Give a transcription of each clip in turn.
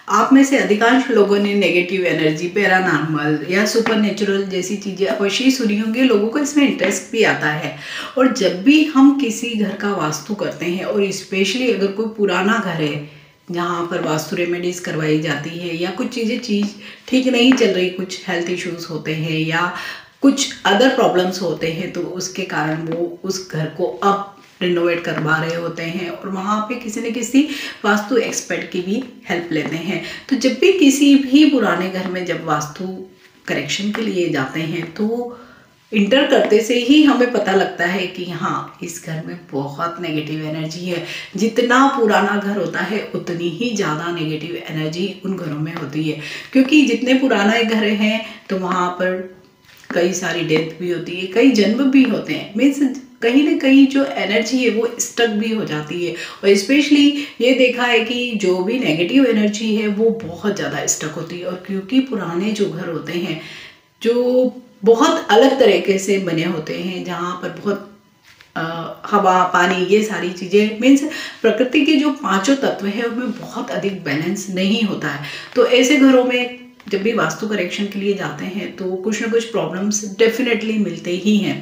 आप में से अधिकांश लोगों ने नेगेटिव एनर्जी, पैरानॉर्मल या सुपरनेचुरल जैसी चीज़ें अवश्य ही सुनी होंगी। लोगों को इसमें इंटरेस्ट भी आता है। और जब भी हम किसी घर का वास्तु करते हैं, और स्पेशली अगर कोई पुराना घर है जहाँ पर वास्तु रेमेडीज करवाई जाती है, या कुछ चीज़ ठीक नहीं चल रही, कुछ हेल्थ इश्यूज होते हैं या कुछ अदर प्रॉब्लम्स होते हैं, तो उसके कारण वो उस घर को अब रिनोवेट करवा रहे होते हैं और वहाँ पे किसी न किसी वास्तु एक्सपर्ट की भी हेल्प लेते हैं। तो जब भी किसी भी पुराने घर में जब वास्तु करेक्शन के लिए जाते हैं, तो इंटर करते से ही हमें पता लगता है कि हाँ, इस घर में बहुत नेगेटिव एनर्जी है। जितना पुराना घर होता है उतनी ही ज़्यादा नेगेटिव एनर्जी उन घरों में होती है, क्योंकि जितने पुराने घर हैं तो वहाँ पर कई सारी डेथ भी होती है, कई जन्म भी होते हैं। मीन्स कहीं ना कहीं जो एनर्जी है वो स्टक भी हो जाती है। और स्पेशली ये देखा है कि जो भी नेगेटिव एनर्जी है वो बहुत ज़्यादा स्टक होती है। और क्योंकि पुराने जो घर होते हैं जो बहुत अलग तरीके से बने होते हैं, जहाँ पर बहुत हवा, पानी, ये सारी चीज़ें, मीन्स प्रकृति के जो पांचों तत्व है उनमें बहुत अधिक बैलेंस नहीं होता है। तो ऐसे घरों में जब भी वास्तु करेक्शन के लिए जाते हैं तो कुछ ना कुछ प्रॉब्लम्स डेफिनेटली मिलते ही हैं।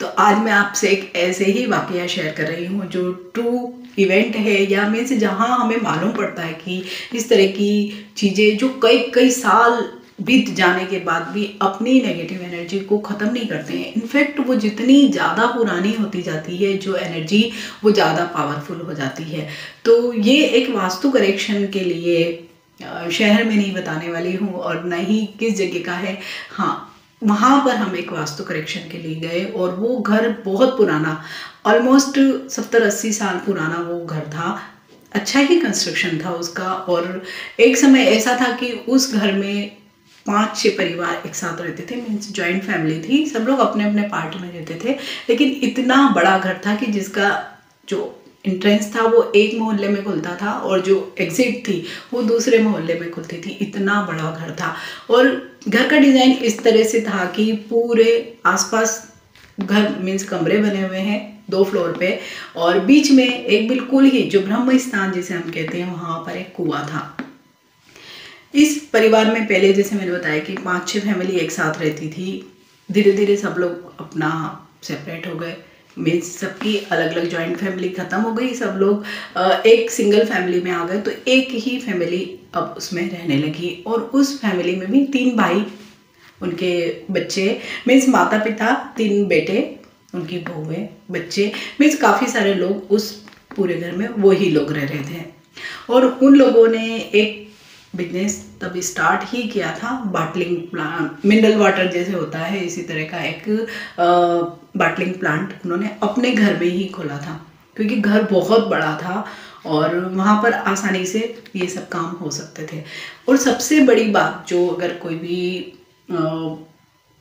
तो आज मैं आपसे एक ऐसे ही वाकया शेयर कर रही हूँ जो ट्रू इवेंट है, या मीन्स जहाँ हमें मालूम पड़ता है कि इस तरह की चीज़ें जो कई कई साल बीत जाने के बाद भी अपनी नेगेटिव एनर्जी को ख़त्म नहीं करते हैं। इनफैक्ट वो जितनी ज़्यादा पुरानी होती जाती है जो एनर्जी, वो ज़्यादा पावरफुल हो जाती है। तो ये एक वास्तु करेक्शन के लिए शहर में नहीं बताने वाली हूँ और न ही किस जगह का है। हाँ, वहाँ पर हम एक वास्तु करेक्शन के लिए गए और वो घर बहुत पुराना, ऑलमोस्ट 70-80 साल पुराना वो घर था। अच्छा ही कंस्ट्रक्शन था उसका। और एक समय ऐसा था कि उस घर में 5-6 परिवार एक साथ रहते थे। मीन्स जॉइंट फैमिली थी, सब लोग अपने अपने पार्ट में रहते थे। लेकिन इतना बड़ा घर था कि जिसका जो एंट्रेंस था वो एक मोहल्ले में खुलता था और जो एग्जिट थी वो दूसरे मोहल्ले में खुलती थी। इतना बड़ा घर था। और घर का डिज़ाइन इस तरह से था कि पूरे आसपास घर, मीन्स कमरे बने हुए हैं 2 फ्लोर पे, और बीच में एक बिल्कुल ही जो ब्रह्म स्थान जिसे हम कहते हैं, वहाँ पर एक कुआं था। इस परिवार में पहले जैसे मैंने बताया कि 5-6 फैमिली एक साथ रहती थी। धीरे धीरे सब लोग अपना सेपरेट हो गए। मीन्स सबकी अलग अलग जॉइंट फैमिली ख़त्म हो गई, सब लोग एक सिंगल फैमिली में आ गए। तो एक ही फैमिली अब उसमें रहने लगी। और उस फैमिली में भी 3 भाई, उनके बच्चे, मीन्स माता पिता, 3 बेटे, उनकी बहुएं, बच्चे, मीन्स काफ़ी सारे लोग उस पूरे घर में वही लोग रह रहे थे। और उन लोगों ने एक बिजनेस तब स्टार्ट ही किया था, बाटलिंग प्लांट, मिनरल वाटर जैसे होता है इसी तरह का एक बाटलिंग प्लांट उन्होंने अपने घर में ही खोला था, क्योंकि घर बहुत बड़ा था और वहाँ पर आसानी से ये सब काम हो सकते थे। और सबसे बड़ी बात, जो अगर कोई भी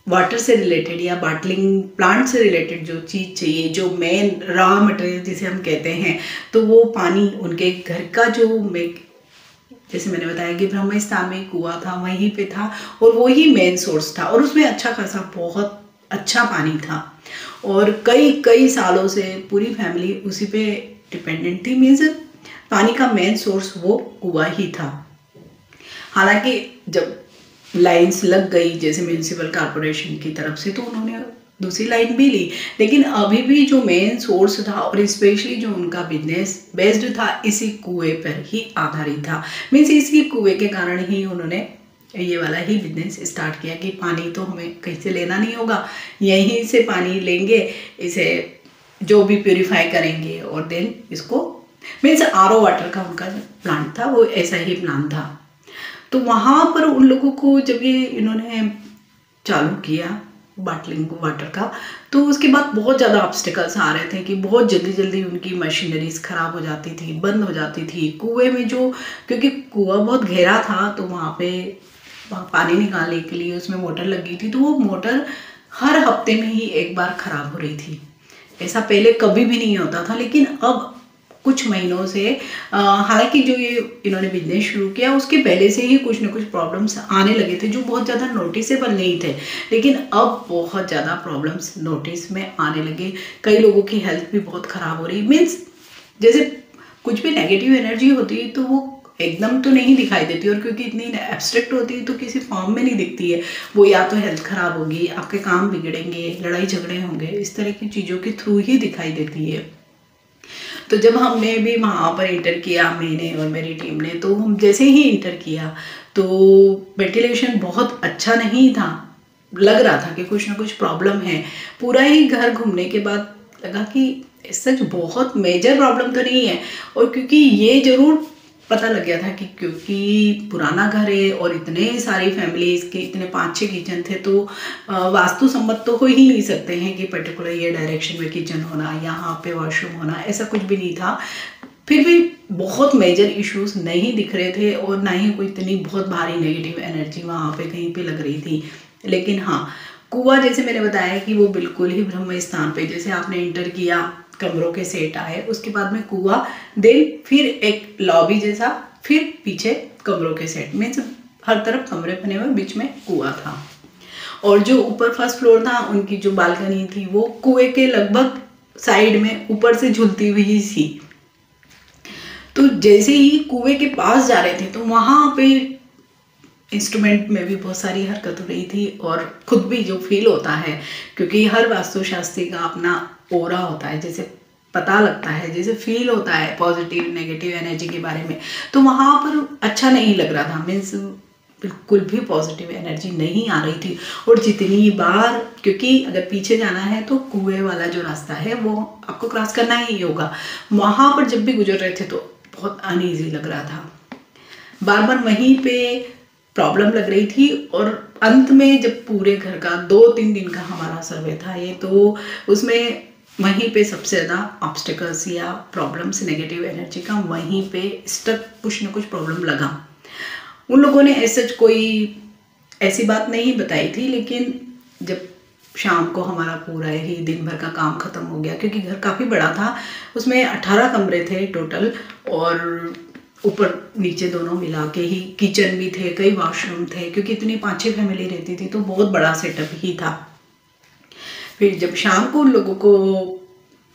वाटर से रिलेटेड या बाटलिंग प्लांट से रिलेटेड जो चीज़ चाहिए, जो मेन रॉ मटेरियल जिसे हम कहते हैं, तो वो पानी उनके घर का जो जैसे मैंने बताया कि ब्रह्म स्थान में कुआं था, वहीं पे था और वही मेन सोर्स था। और उसमें अच्छा खासा बहुत अच्छा पानी था और कई कई सालों से पूरी फैमिली उसी पे डिपेंडेंट थी। मीन्स पानी का मेन सोर्स वो कुआं ही था। हालांकि जब लाइंस लग गई जैसे म्यूनिसिपल कॉरपोरेशन की तरफ से, तो उन्होंने दूसरी लाइन भी ली, लेकिन अभी भी जो मेन सोर्स था और स्पेशली जो उनका बिजनेस बेस्ड था इसी कुएं पर ही आधारित था। मीन्स इसी कुएं के कारण ही उन्होंने ये वाला ही बिजनेस स्टार्ट किया कि पानी तो हमें कहीं से लेना नहीं होगा, यहीं से पानी लेंगे, इसे जो भी प्योरीफाई करेंगे और देन इसको, मीन्स आरओ वाटर का उनका प्लांट था, वो ऐसा ही प्लान था। तो वहाँ पर उन लोगों को जब ये इन्होंने चालू किया बाटलिंग वाटर का, तो उसके बाद बहुत ज़्यादा ऑब्स्टिकल्स आ रहे थे कि बहुत जल्दी जल्दी उनकी मशीनरीज ख़राब हो जाती थी, बंद हो जाती थी। कुएं में जो, क्योंकि कुआं बहुत गहरा था तो वहाँ पे पानी निकालने के लिए उसमें मोटर लगी थी, तो वो मोटर हर हफ्ते में ही एक बार ख़राब हो रही थी। ऐसा पहले कभी भी नहीं होता था, लेकिन अब कुछ महीनों से, हालांकि जो ये इन्होंने बिजनेस शुरू किया उसके पहले से ही कुछ ना कुछ प्रॉब्लम्स आने लगे थे जो बहुत ज़्यादा नोटिसेबल नहीं थे, लेकिन अब बहुत ज़्यादा प्रॉब्लम्स नोटिस में आने लगे। कई लोगों की हेल्थ भी बहुत ख़राब हो रही। मीन्स जैसे कुछ भी नेगेटिव एनर्जी होती है तो वो एकदम तो नहीं दिखाई देती, और क्योंकि इतनी एब्स्ट्रैक्ट होती है तो किसी फॉर्म में नहीं दिखती है। वो या तो हेल्थ खराब होगी, आपके काम बिगड़ेंगे, लड़ाई झगड़े होंगे, इस तरह की चीज़ों के थ्रू ही दिखाई देती है। तो जब हमने भी वहाँ पर इंटर किया, मैंने और मेरी टीम ने, तो हम जैसे ही इंटर किया तो वेंटिलेशन बहुत अच्छा नहीं था, लग रहा था कि कुछ ना कुछ प्रॉब्लम है। पूरा ही घर घूमने के बाद लगा कि सच बहुत मेजर प्रॉब्लम तो नहीं है। और क्योंकि ये ज़रूर पता लग गया था कि क्योंकि पुराना घर है और इतने सारी फैमिलीज के इतने 5-6 किचन थे, तो वास्तु सम्मत तो हो ही नहीं सकते हैं कि पर्टिकुलर ये डायरेक्शन में किचन होना, यहाँ पे वॉशरूम होना, ऐसा कुछ भी नहीं था। फिर भी बहुत मेजर इश्यूज नहीं दिख रहे थे और ना ही कोई इतनी बहुत भारी नेगेटिव एनर्जी वहाँ पे कहीं पे लग रही थी। लेकिन हाँ, कुआं जैसे मैंने बताया कि वो बिल्कुल ही ब्रह्म स्थान पे, जैसे आपने इंटर किया, कमरों के सेट आए, उसके बाद में कुआं, देन फिर एक लॉबी जैसा, फिर पीछे कमरों के सेट में हर तरफ कमरे बने हुए, बीच में कुआं था। और जो ऊपर फर्स्ट फ्लोर था, उनकी जो बालकनी थी वो कुएं के लगभग साइड में ऊपर से झुलती हुई थी। तो जैसे ही कुएं के पास जा रहे थे तो वहां पे इंस्ट्रूमेंट में भी बहुत सारी हरकत हो रही थी, और खुद भी जो फील होता है, क्योंकि हर वास्तुशास्त्री का अपना ओरा होता है, जैसे पता लगता है, जैसे फील होता है पॉजिटिव नेगेटिव एनर्जी के बारे में। तो वहाँ पर अच्छा नहीं लग रहा था, मीन्स बिल्कुल भी पॉजिटिव एनर्जी नहीं आ रही थी। और जितनी बार, क्योंकि अगर पीछे जाना है तो कुएं वाला जो रास्ता है वो आपको क्रॉस करना ही होगा, वहाँ पर जब भी गुजर रहे थे तो बहुत अनईजी लग रहा था, बार बार वहीं पे प्रॉब्लम लग रही थी। और अंत में जब पूरे घर का 2-3 दिन का हमारा सर्वे था ये, तो उसमें वहीं पे सबसे ज़्यादा ऑब्स्टिकल्स या प्रॉब्लम्स नेगेटिव एनर्जी का वहीं पे स्टक कुछ ना कुछ प्रॉब्लम लगा। उन लोगों ने ऐसा कोई ऐसी बात नहीं बताई थी, लेकिन जब शाम को हमारा पूरा ही दिन भर का काम ख़त्म हो गया, क्योंकि घर काफ़ी बड़ा था, उसमें 18 कमरे थे टोटल, और ऊपर नीचे दोनों मिला के ही किचन भी थे, कई वॉशरूम थे, क्योंकि इतनी 5-6 फैमिली रहती थी तो बहुत बड़ा सेटअप ही था। फिर जब शाम को उन लोगों को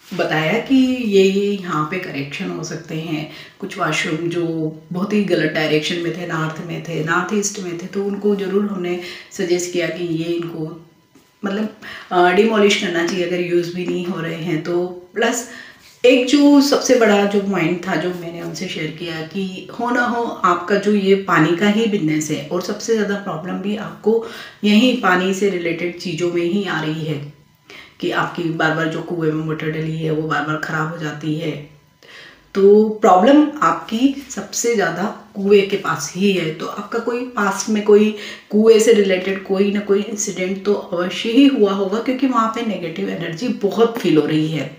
बताया कि ये यहाँ पे करेक्शन हो सकते हैं, कुछ वॉशरूम जो बहुत ही गलत डायरेक्शन में थे, नॉर्थ ईस्ट में थे, तो उनको ज़रूर हमने सजेस्ट किया कि ये इनको मतलब डिमोलिश करना चाहिए अगर यूज़ भी नहीं हो रहे हैं तो। प्लस एक जो सबसे बड़ा जो पॉइंट था जो मैंने उनसे शेयर किया कि हो ना हो आपका जो ये पानी का ही बिजनेस है, और सबसे ज़्यादा प्रॉब्लम भी आपको यही पानी से रिलेटेड चीज़ों में ही आ रही है कि आपकी बार बार जो कुएं में मोटर डली है वो बार बार ख़राब हो जाती है। तो प्रॉब्लम आपकी सबसे ज़्यादा कुएं के पास ही है। तो आपका कोई पास में कोई कुएं से रिलेटेड कोई ना कोई इंसिडेंट तो अवश्य ही हुआ होगा, क्योंकि वहाँ पे नेगेटिव एनर्जी बहुत फील हो रही है।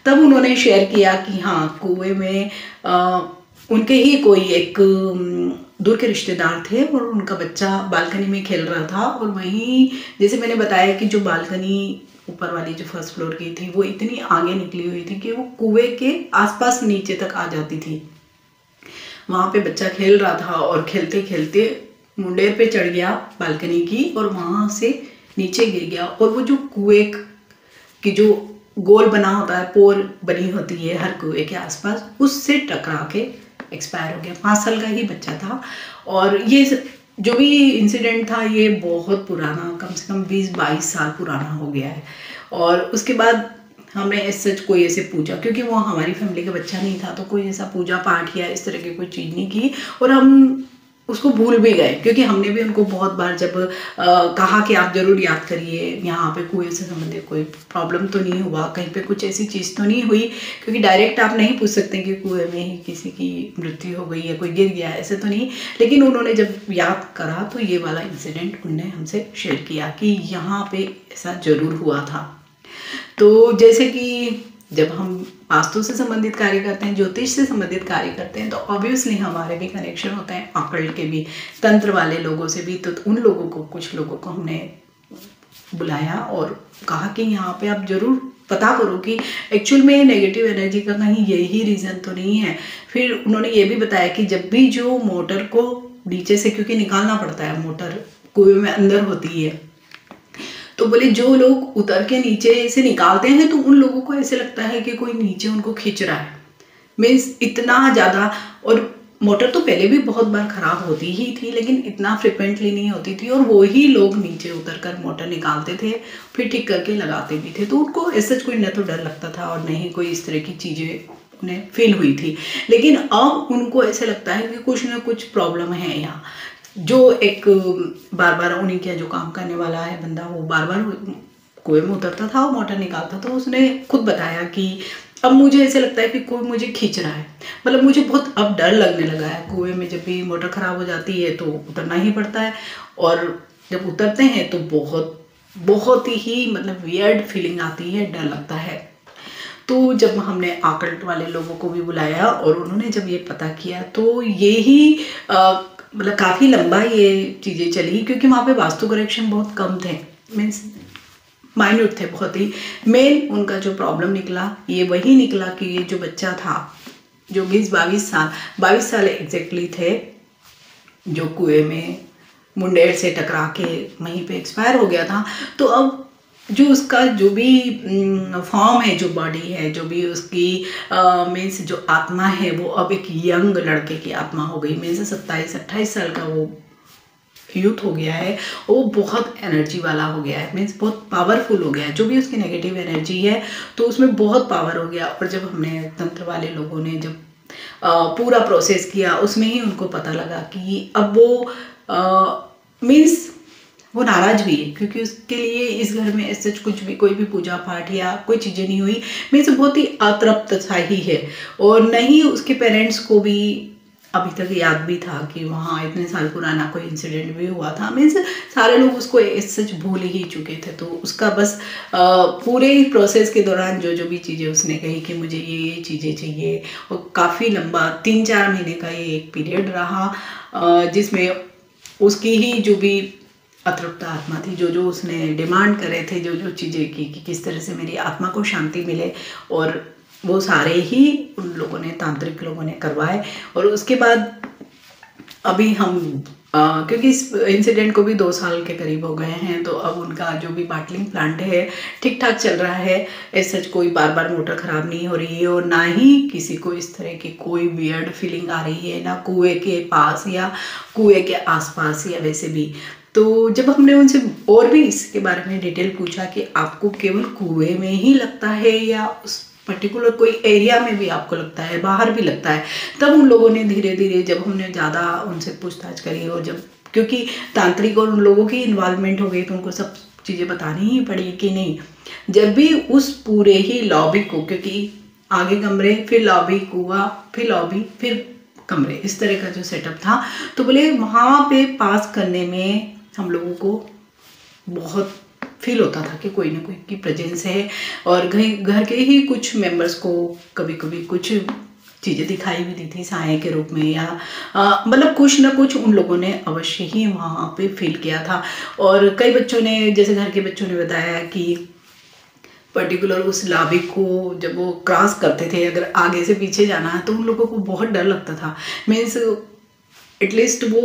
तब उन्होंने शेयर किया कि हाँ, कुएं में उनके ही कोई एक दूर के रिश्तेदार थे और उनका बच्चा बालकनी में खेल रहा था, और वहीं जैसे मैंने बताया कि जो बालकनी ऊपर वाली जो फर्स्ट फ्लोर की थी वो इतनी आगे निकली हुई थी कि वो कुएं के आसपास नीचे तक आ जाती थी। वहाँ पे बच्चा खेल रहा था और खेलते खेलते मुंडेर पे चढ़ गया बालकनी की, और वहाँ से नीचे गिर गया, और वो जो कुएं की जो गोल बना होता है, पोर बनी होती है हर कुएं के आसपास, उससे टकरा के एक्सपायर हो गया। 5 साल का ही बच्चा था। और ये जो भी इंसिडेंट था ये बहुत पुराना, कम से कम 20-22 साल पुराना हो गया है। और उसके बाद हमने सच कोई ऐसे पूजा, क्योंकि वो हमारी फैमिली का बच्चा नहीं था, तो कोई ऐसा पूजा पाठ या इस तरह की कोई चीज़ नहीं की, और हम उसको भूल भी गए, क्योंकि हमने भी उनको बहुत बार जब कहा कि आप ज़रूर याद करिए यहाँ पे कुएं से संबंधित कोई प्रॉब्लम तो नहीं हुआ, कहीं पे कुछ ऐसी चीज़ तो नहीं हुई, क्योंकि डायरेक्ट आप नहीं पूछ सकते कि कुएं में ही किसी की मृत्यु हो गई है, कोई गिर गया, ऐसे तो नहीं। लेकिन उन्होंने जब याद करा तो ये वाला इंसिडेंट उनने हमसे शेयर किया कि यहाँ पे ऐसा ज़रूर हुआ था। तो जैसे कि जब हम वास्तु से संबंधित कार्य करते हैं, ज्योतिष से संबंधित कार्य करते हैं, तो ऑब्वियसली हमारे भी कनेक्शन होते हैं ऑकल्ट के भी, तंत्र वाले लोगों से भी। तो उन लोगों को, कुछ लोगों को हमने बुलाया और कहा कि यहाँ पे आप ज़रूर पता करो कि एक्चुअल में नेगेटिव एनर्जी का कहीं यही रीज़न तो नहीं है। फिर उन्होंने ये भी बताया कि जब भी जो मोटर को नीचे से, क्योंकि निकालना पड़ता है, मोटर कुएं में अंदर होती है, तो बोले जो लोग उतर के नीचे से निकालते हैं तो उन लोगों को ऐसे लगता है कि कोई नीचे उनको खींच रहा है, मीन्स इतना ज़्यादा। और मोटर तो पहले भी बहुत बार ख़राब होती ही थी, लेकिन इतना फ्रिक्वेंटली नहीं होती थी, और वो ही लोग नीचे उतर कर मोटर निकालते थे, फिर ठीक करके लगाते भी थे। तो उनको ऐसा कोई न तो डर लगता था और न ही कोई इस तरह की चीज़ें उन्हें फील हुई थी। लेकिन अब उनको ऐसे लगता है कि कुछ ना कुछ प्रॉब्लम है यहाँ। जो एक बार बार उन्हीं के जो काम करने वाला है बंदा, वो बार बार कुएं में उतरता था और मोटर निकालता था, उसने खुद बताया कि अब मुझे ऐसे लगता है कि कोई मुझे खींच रहा है, मतलब मुझे बहुत अब डर लगने लगा है। कुएं में जब भी मोटर ख़राब हो जाती है तो उतरना ही पड़ता है, और जब उतरते हैं तो बहुत बहुत ही मतलब वियर्ड फीलिंग आती है, डर लगता है। तो जब हमने आकल्ट वाले लोगों को भी बुलाया और उन्होंने जब ये पता किया, तो ये ही मतलब काफ़ी लंबा ये चीज़ें चली, क्योंकि वहाँ पे वास्तु करेक्शन बहुत कम थे, मीन्स माइन्यूट थे बहुत ही। मेन उनका जो प्रॉब्लम निकला ये वही निकला कि ये जो बच्चा था, जो 22 साल एग्जैक्टली थे, जो कुएं में मुंडेर से टकरा के वहीं पे एक्सपायर हो गया था। तो अब जो उसका जो भी फॉर्म है, जो बॉडी है, जो भी उसकी मीन्स जो आत्मा है, वो अब एक यंग लड़के की आत्मा हो गई। मीन्स 27-28 साल का वो यूथ हो गया है, वो बहुत एनर्जी वाला हो गया है, मीन्स बहुत पावरफुल हो गया है। जो भी उसकी नेगेटिव एनर्जी है तो उसमें बहुत पावर हो गया। और जब हमने तंत्र वाले लोगों ने जब पूरा प्रोसेस किया, उसमें ही उनको पता लगा कि अब वो मीन्स वो नाराज भी है, क्योंकि उसके लिए इस घर में ऐसे कुछ भी कोई भी पूजा पाठ या कोई चीज़ें नहीं हुई। मीन्स बहुत ही अतृप्त सा ही है, और नहीं उसके पेरेंट्स को भी अभी तक याद भी था कि वहाँ इतने साल पुराना कोई इंसिडेंट भी हुआ था। मीन्स सारे लोग उसको सच भूल ही चुके थे। तो उसका बस पूरे प्रोसेस के दौरान जो जो भी चीज़ें उसने कही कि मुझे ये चीज़ें चाहिए, और काफ़ी लंबा 3-4 महीने का ये एक पीरियड रहा, जिसमें उसकी ही जो भी अतृप्त आत्मा थी, जो जो उसने डिमांड करे थे, जो जो चीज़ें की कि किस तरह से मेरी आत्मा को शांति मिले, और वो सारे ही उन लोगों ने, तांत्रिक लोगों ने करवाए। और उसके बाद अभी हम क्योंकि इस इंसिडेंट को भी 2 साल के करीब हो गए हैं, तो अब उनका जो भी बाटलिंग प्लांट है ठीक ठाक चल रहा है। ऐसा कोई बार बार मोटर ख़राब नहीं हो रही है, और ना ही किसी को इस तरह की कोई वियर्ड फीलिंग आ रही है, ना कुएं के पास या कुएं के आसपास या वैसे भी। तो जब हमने उनसे और भी इसके बारे में डिटेल पूछा कि आपको केवल कुएं में ही लगता है या उस पर्टिकुलर कोई एरिया में भी आपको लगता है, बाहर भी लगता है, तब उन लोगों ने धीरे धीरे, जब हमने ज़्यादा उनसे पूछताछ करी, और जब क्योंकि तांत्रिक और उन लोगों की इन्वॉल्वमेंट हो गई, तो उनको सब चीज़ें बतानी ही पड़ी कि नहीं। जब भी उस पूरे ही लॉबी को, क्योंकि आगे कमरे, फिर लॉबी, कुआं, फिर लॉबी, फिर कमरे, इस तरह का जो सेटअप था, तो बोले वहाँ पे पास करने में हम लोगों को बहुत फील होता था कि कोई ना कोई की प्रेजेंस है। और घर के ही कुछ मेंबर्स को कभी कभी कुछ चीज़ें दिखाई भी दी थी साए के रूप में, या मतलब कुछ ना कुछ उन लोगों ने अवश्य ही वहाँ पे फील किया था। और कई बच्चों ने, जैसे घर के बच्चों ने बताया कि पर्टिकुलर उस लॉबी को जब वो क्रॉस करते थे, अगर आगे से पीछे जाना है, तो उन लोगों को बहुत डर लगता था। मीन्स एटलीस्ट वो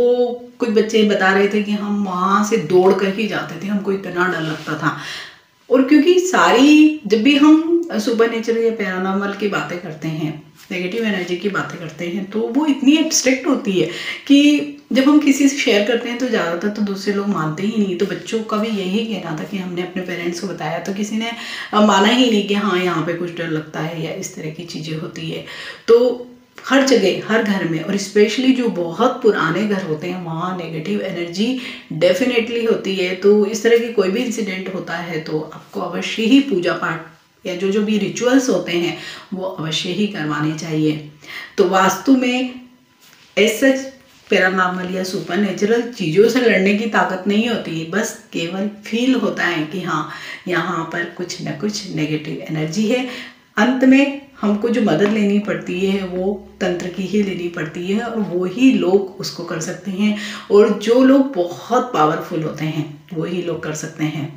कुछ बच्चे बता रहे थे कि हम वहाँ से दौड़ कर ही जाते थे, हमको इतना डर लगता था। और क्योंकि सारी, जब भी हम सुपर नेचुरल या पैरानॉर्मल की बातें करते हैं, नेगेटिव एनर्जी की बातें करते हैं, तो वो इतनी एब्स्ट्रैक्ट होती है कि जब हम किसी से शेयर करते हैं तो ज़्यादातर तो दूसरे लोग मानते ही नहीं। तो बच्चों का भी यही कहना था कि हमने अपने पेरेंट्स को बताया तो किसी ने माना ही नहीं कि हाँ यहाँ पे कुछ डर लगता है या इस तरह की चीज़ें होती है। तो हर जगह, हर घर में, और स्पेशली जो बहुत पुराने घर होते हैं, वहाँ नेगेटिव एनर्जी डेफिनेटली होती है। तो इस तरह की कोई भी इंसिडेंट होता है तो आपको अवश्य ही पूजा पाठ या जो जो भी रिचुअल्स होते हैं वो अवश्य ही करवाने चाहिए। तो वास्तु में ऐसा पैरानॉर्मल या सुपर नेचुरल चीज़ों से लड़ने की ताकत नहीं होती, बस केवल फील होता है कि हाँ यहाँ पर कुछ न कुछ नेगेटिव एनर्जी है। अंत में हमको जो मदद लेनी पड़ती है वो तंत्र की ही लेनी पड़ती है, और वो ही लोग उसको कर सकते हैं, और जो लोग बहुत पावरफुल होते हैं वही लोग कर सकते हैं।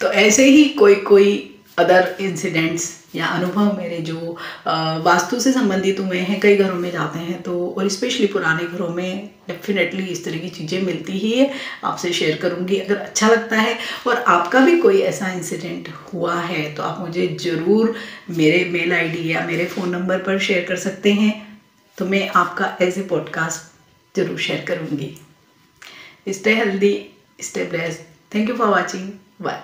तो ऐसे ही कोई कोई अदर इंसिडेंट्स या अनुभव मेरे जो वास्तु से संबंधित हुए हैं, कई घरों में जाते हैं तो, और स्पेशली पुराने घरों में डेफिनेटली इस तरह की चीज़ें मिलती ही है, आपसे शेयर करूँगी। अगर अच्छा लगता है और आपका भी कोई ऐसा इंसिडेंट हुआ है तो आप मुझे ज़रूर मेरे मेल आईडी या मेरे फ़ोन नंबर पर शेयर कर सकते हैं। तो मैं आपका एज ए पॉडकास्ट ज़रूर शेयर करूँगी। Stay healthy, stay blessed. Thank you for watching. Bye.